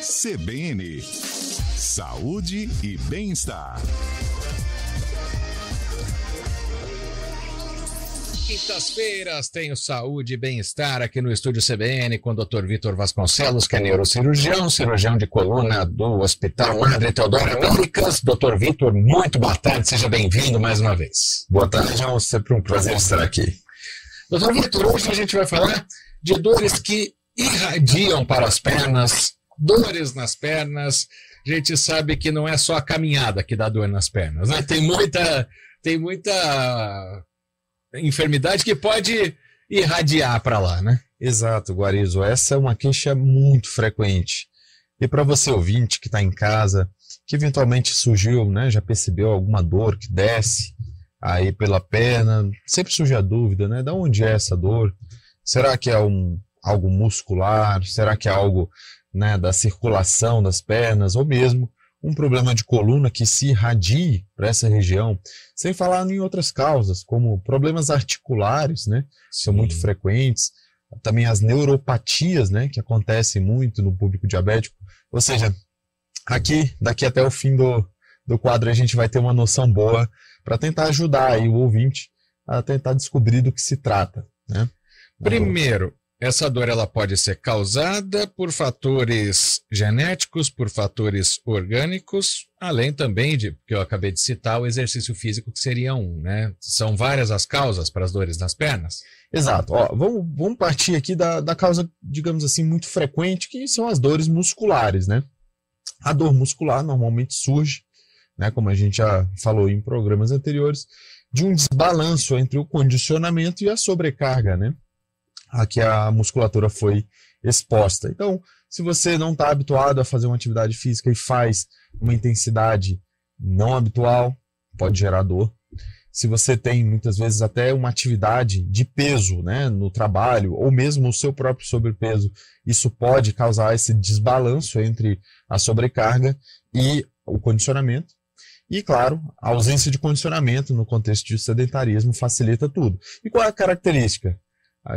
CBN, Saúde e Bem-Estar. Quintas-feiras tenho Saúde e Bem-Estar aqui no Estúdio CBN com o Dr. Vitor Vasconcelos, que é neurocirurgião, cirurgião de coluna do Hospital Madre Teodora Américas. Dr. Vitor, muito boa tarde, seja bem-vindo mais uma vez. Boa tarde, é sempre um prazer estar aqui. Dr. Vitor, hoje a gente vai falar de dores que irradiam para as pernas, dores nas pernas. A gente sabe que não é só a caminhada que dá dor nas pernas, né? Tem muita enfermidade que pode irradiar para lá, né? Exato, Guarizo. Essa é uma queixa muito frequente. E para você ouvinte que está em casa, que eventualmente surgiu, né, já percebeu alguma dor que desce aí pela perna, sempre surge a dúvida, né? De onde é essa dor? Será que é algo muscular? Será que é algo, né, da circulação das pernas? Ou mesmo um problema de coluna que se irradie para essa região, sem falar em outras causas, como problemas articulares, né? São muito frequentes. Também as neuropatias, né, que acontecem muito no público diabético. Ou seja, daqui até o fim do quadro a gente vai ter uma noção boa para tentar ajudar aí o ouvinte a tentar descobrir do que se trata, né? Primeiro, essa dor ela pode ser causada por fatores genéticos, por fatores orgânicos, além também de, que eu acabei de citar, o exercício físico, que seria um, né? São várias as causas para as dores nas pernas? Exato. Ó, vamos partir aqui da causa, digamos assim, muito frequente, que são as dores musculares, né? A dor muscular normalmente surge, né, como a gente já falou em programas anteriores, de um desbalanço entre o condicionamento e a sobrecarga, né, a que a musculatura foi exposta. Então, se você não está habituado a fazer uma atividade física e faz uma intensidade não habitual, pode gerar dor. Se você tem, muitas vezes, até uma atividade de peso, né, no trabalho, ou mesmo o seu próprio sobrepeso, isso pode causar esse desbalanço entre a sobrecarga e o condicionamento. E, claro, a ausência de condicionamento no contexto de sedentarismo facilita tudo. E qual é a característica?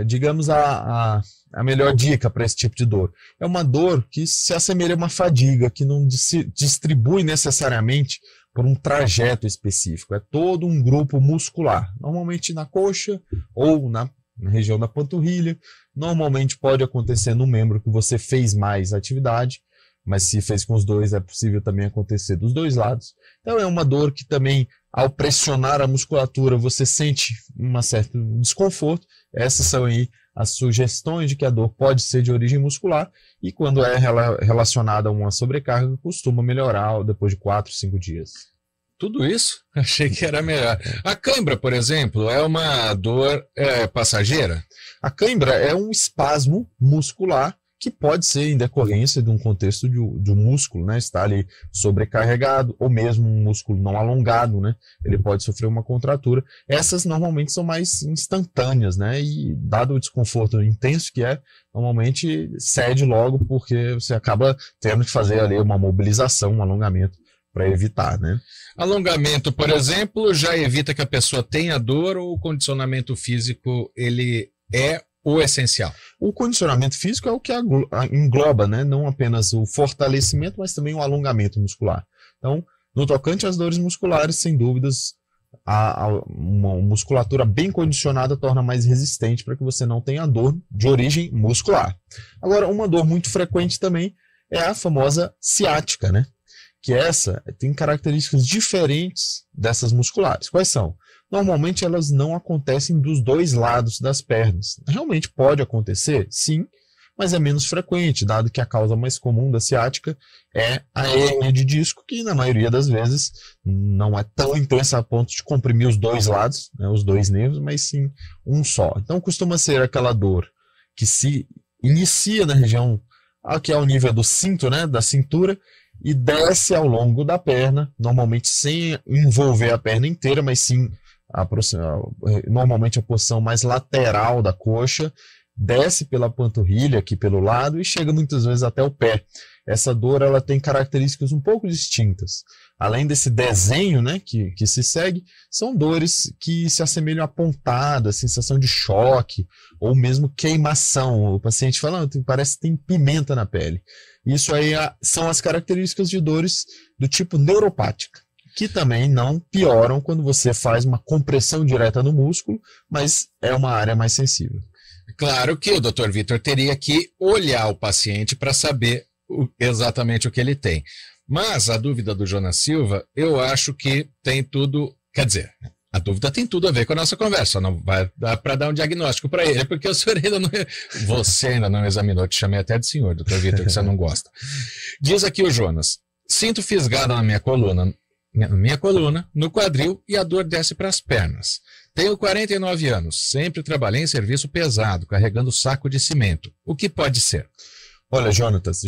Digamos a melhor dica para esse tipo de dor. É uma dor que se assemelha a uma fadiga, que não se distribui necessariamente por um trajeto específico. É todo um grupo muscular, normalmente na coxa ou na região da panturrilha. Normalmente pode acontecer no membro que você fez mais atividade, mas se fez com os dois, é possível também acontecer dos dois lados. Então é uma dor que também, ao pressionar a musculatura, você sente um certo desconforto. Essas são aí as sugestões de que a dor pode ser de origem muscular, e quando é relacionada a uma sobrecarga, costuma melhorar depois de 4, 5 dias. Tudo isso? Achei que era melhor. A cãibra, por exemplo, é uma dor passageira? A cãibra é um espasmo muscular que pode ser em decorrência de um contexto de um músculo, né, estar ali sobrecarregado, ou mesmo um músculo não alongado, né, ele pode sofrer uma contratura. Essas normalmente são mais instantâneas, né, e dado o desconforto intenso que é, normalmente cede logo, porque você acaba tendo que fazer ali uma mobilização, um alongamento para evitar, né. Alongamento, por exemplo, já evita que a pessoa tenha dor, ou o condicionamento físico ele é o essencial? O condicionamento físico é o que engloba, né, não apenas o fortalecimento, mas também o alongamento muscular. Então, no tocante às dores musculares, sem dúvidas, uma musculatura bem condicionada torna mais resistente para que você não tenha dor de origem muscular. Agora, uma dor muito frequente também é a famosa ciática, né? Que essa tem características diferentes dessas musculares. Quais são? Normalmente elas não acontecem dos dois lados das pernas. Realmente pode acontecer, sim, mas é menos frequente, dado que a causa mais comum da ciática é a hérnia de disco, que na maioria das vezes não é tão intensa a ponto de comprimir os dois lados, né, os dois nervos, mas sim um só. Então costuma ser aquela dor que se inicia na região que é ao nível do cinto, né, da cintura, e desce ao longo da perna, normalmente sem envolver a perna inteira, mas sim normalmente a posição mais lateral da coxa, desce pela panturrilha, aqui pelo lado, e chega muitas vezes até o pé. Essa dor ela tem características um pouco distintas. Além desse desenho, né, que se segue, são dores que se assemelham a pontada, sensação de choque, ou mesmo queimação. O paciente fala, parece que tem pimenta na pele. Isso aí são as características de dores do tipo neuropática, que também não pioram quando você faz uma compressão direta no músculo, mas é uma área mais sensível. Claro que o Dr. Vitor teria que olhar o paciente para saber exatamente o que ele tem. Mas a dúvida do Jonas Silva, eu acho que tem tudo, quer dizer, a dúvida tem tudo a ver com a nossa conversa, não vai dar para dar um diagnóstico para ele, porque o senhor ainda não, você ainda não examinou, te chamei até de senhor, Dr. Vitor, que você não gosta. Diz aqui o Jonas, sinto fisgada na minha coluna, no quadril e a dor desce para as pernas. Tenho 49 anos, sempre trabalhei em serviço pesado, carregando saco de cimento. O que pode ser? Olha, Jonas.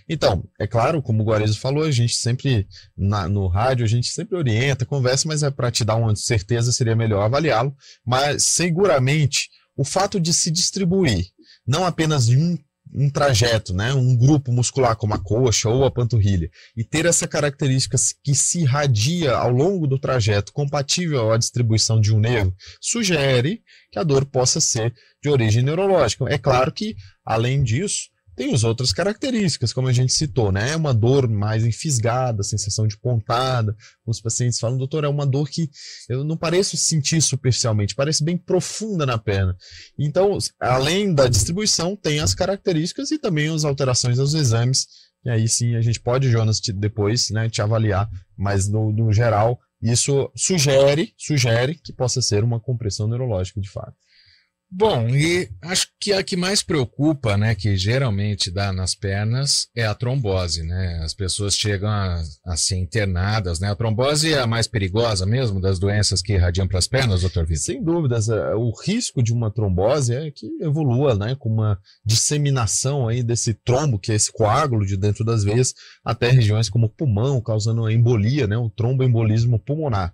Então, é claro, como o Guarizo falou, a gente sempre, no rádio, a gente sempre orienta, conversa, mas é para te dar uma certeza, seria melhor avaliá-lo. Mas, seguramente, o fato de se distribuir, não apenas de um trajeto, né, um grupo muscular como a coxa ou a panturrilha, e ter essa característica que se irradia ao longo do trajeto, compatível à distribuição de um nervo, sugere que a dor possa ser de origem neurológica. É claro que, além disso, tem as outras características, como a gente citou, né? É uma dor mais enfisgada, sensação de pontada. Os pacientes falam, doutor, é uma dor que eu não pareço sentir superficialmente, parece bem profunda na perna. Então, além da distribuição, tem as características e também as alterações dos exames. E aí sim, a gente pode, Jonas, depois, né, te avaliar, mas no geral, isso sugere que possa ser uma compressão neurológica de fato. Bom, e acho que a que mais preocupa, né, que geralmente dá nas pernas, é a trombose, né? As pessoas chegam a ser internadas, né? A trombose é a mais perigosa mesmo das doenças que irradiam para as pernas, doutor Vitor? Sem dúvidas, o risco de uma trombose é que evolua, né, com uma disseminação aí desse trombo, que é esse coágulo de dentro das veias, até regiões como o pulmão, causando a embolia, né, o tromboembolismo pulmonar.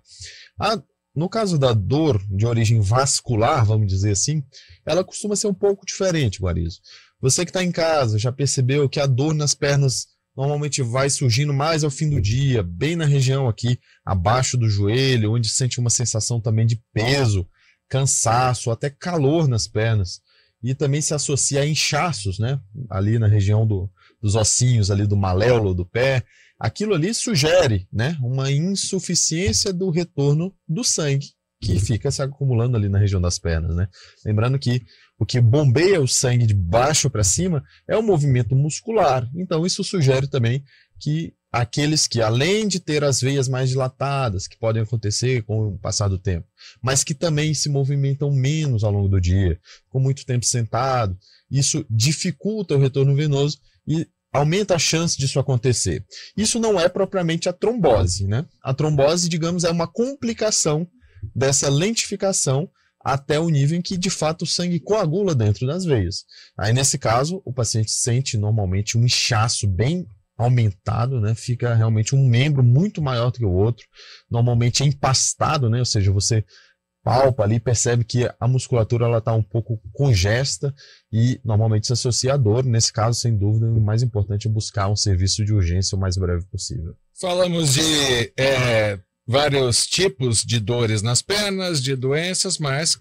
No caso da dor de origem vascular, vamos dizer assim, ela costuma ser um pouco diferente, Guarizo. Você que está em casa já percebeu que a dor nas pernas normalmente vai surgindo mais ao fim do dia, bem na região aqui, abaixo do joelho, onde sente uma sensação também de peso, cansaço, até calor nas pernas. E também se associa a inchaços, né? Ali na região dos ossinhos, ali do maléolo do pé. Aquilo ali sugere, né, uma insuficiência do retorno do sangue, que fica se acumulando ali na região das pernas, né? Lembrando que o que bombeia o sangue de baixo para cima é o movimento muscular. Então isso sugere também que aqueles que, além de ter as veias mais dilatadas, que podem acontecer com o passar do tempo, mas que também se movimentam menos ao longo do dia, com muito tempo sentado, isso dificulta o retorno venoso e aumenta a chance disso acontecer. Isso não é propriamente a trombose, né? A trombose, digamos, é uma complicação dessa lentificação até o nível em que, de fato, o sangue coagula dentro das veias. Aí, nesse caso, o paciente sente normalmente um inchaço bem aumentado, né? Fica realmente um membro muito maior do que o outro, normalmente é empastado, né? Ou seja, você palpa ali, percebe que a musculatura está um pouco congesta e normalmente se associa à dor. Nesse caso, sem dúvida, o mais importante é buscar um serviço de urgência o mais breve possível. Falamos de vários tipos de dores nas pernas, de doenças, mas,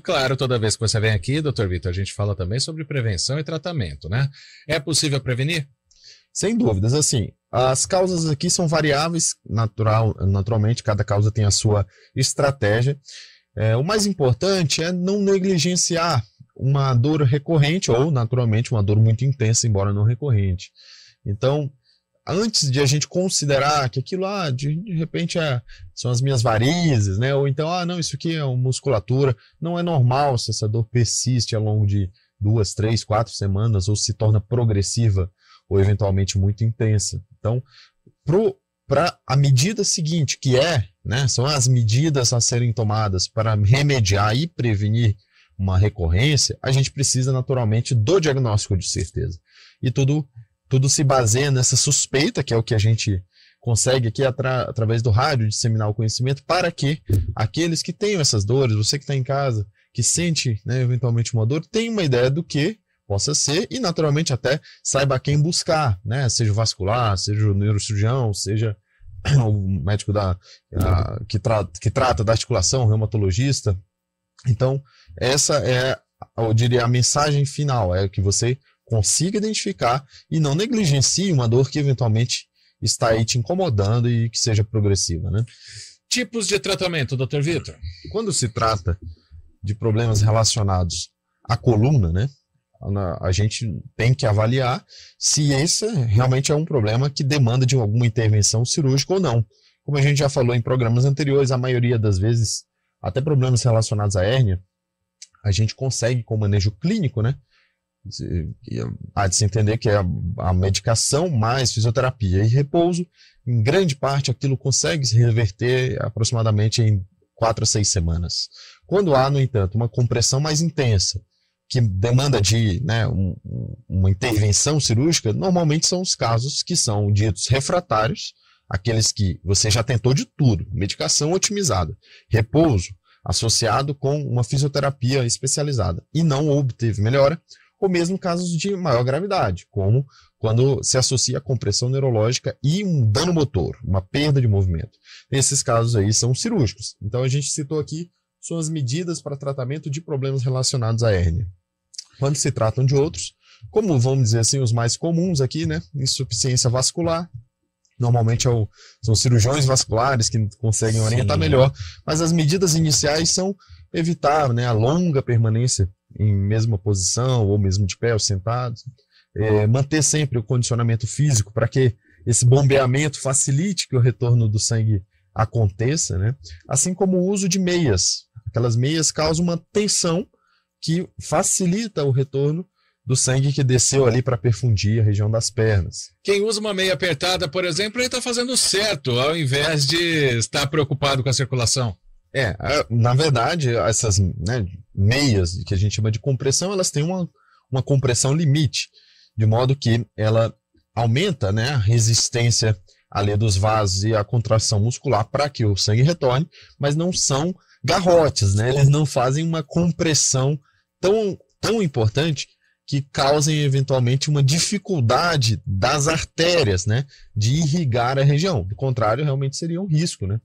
claro, toda vez que você vem aqui, doutor Vitor, a gente fala também sobre prevenção e tratamento, né? É possível prevenir? Sem dúvidas, assim, as causas aqui são variáveis, naturalmente, cada causa tem a sua estratégia. O mais importante é não negligenciar uma dor recorrente ou, naturalmente, uma dor muito intensa, embora não recorrente. Então, antes de a gente considerar que aquilo, de repente, são as minhas varizes, né? Ou então, não, isso aqui é uma musculatura, não é normal se essa dor persiste ao longo de 2, 3, 4 semanas ou se torna progressiva ou, eventualmente, muito intensa. Então, para a medida seguinte, que né, são as medidas a serem tomadas para remediar e prevenir uma recorrência, a gente precisa naturalmente do diagnóstico de certeza. E tudo se baseia nessa suspeita, que é o que a gente consegue aqui através do rádio disseminar o conhecimento, para que aqueles que tenham essas dores, você que está em casa, que sente, né, eventualmente uma dor, tem uma ideia do que possa ser e naturalmente até saiba a quem buscar, né, seja o vascular, seja o neurocirurgião, seja o médico que trata da articulação, o reumatologista. Então, essa é, eu diria, a mensagem final, é que você consiga identificar e não negligencie uma dor que eventualmente está aí te incomodando e que seja progressiva, né? Tipos de tratamento, Dr. Vitor? Quando se trata de problemas relacionados à coluna, né, a gente tem que avaliar se esse realmente é um problema que demanda de alguma intervenção cirúrgica ou não. Como a gente já falou em programas anteriores, a maioria das vezes, até problemas relacionados à hérnia, a gente consegue com manejo clínico, né? Há de se entender que é a medicação mais fisioterapia e repouso, em grande parte aquilo consegue se reverter aproximadamente em 4 a 6 semanas. Quando há, no entanto, uma compressão mais intensa, que demanda de, né, uma intervenção cirúrgica, normalmente são os casos que são ditos refratários, aqueles que você já tentou de tudo, medicação otimizada, repouso associado com uma fisioterapia especializada e não obteve melhora, ou mesmo casos de maior gravidade, como quando se associa a compressão neurológica e um dano motor, uma perda de movimento. Esses casos aí são cirúrgicos. Então a gente citou aqui suas medidas para tratamento de problemas relacionados à hérnia. Quando se tratam de outros, como vamos dizer assim, os mais comuns aqui, né? Insuficiência vascular, normalmente são cirurgiões vasculares que conseguem orientar melhor, mas as medidas iniciais são evitar, né, a longa permanência em mesma posição, ou mesmo de pé ou sentado, manter sempre o condicionamento físico para que esse bombeamento facilite que o retorno do sangue aconteça, né? Assim como o uso de meias. Aquelas meias causam uma tensão que facilita o retorno do sangue que desceu ali para perfundir a região das pernas. Quem usa uma meia apertada, por exemplo, ele está fazendo certo, ao invés de estar preocupado com a circulação. Na verdade, essas, né, meias que a gente chama de compressão, elas têm uma compressão limite, de modo que ela aumenta, né, a resistência ali dos vasos e a contração muscular para que o sangue retorne, mas não são garrotes, né? Eles não fazem uma compressão tão importante que causem eventualmente uma dificuldade das artérias, né, de irrigar a região. Do contrário, realmente seria um risco, né?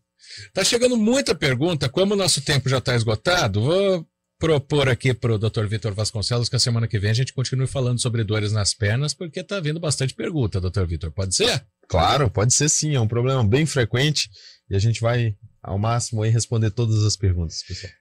Tá chegando muita pergunta, como o nosso tempo já está esgotado, vou propor aqui para o Dr. Vitor Vasconcelos que a semana que vem a gente continue falando sobre dores nas pernas, porque está vindo bastante pergunta, Dr. Vitor. Pode ser? Claro, pode ser sim, é um problema bem frequente e a gente vai ao máximo aí responder todas as perguntas, pessoal.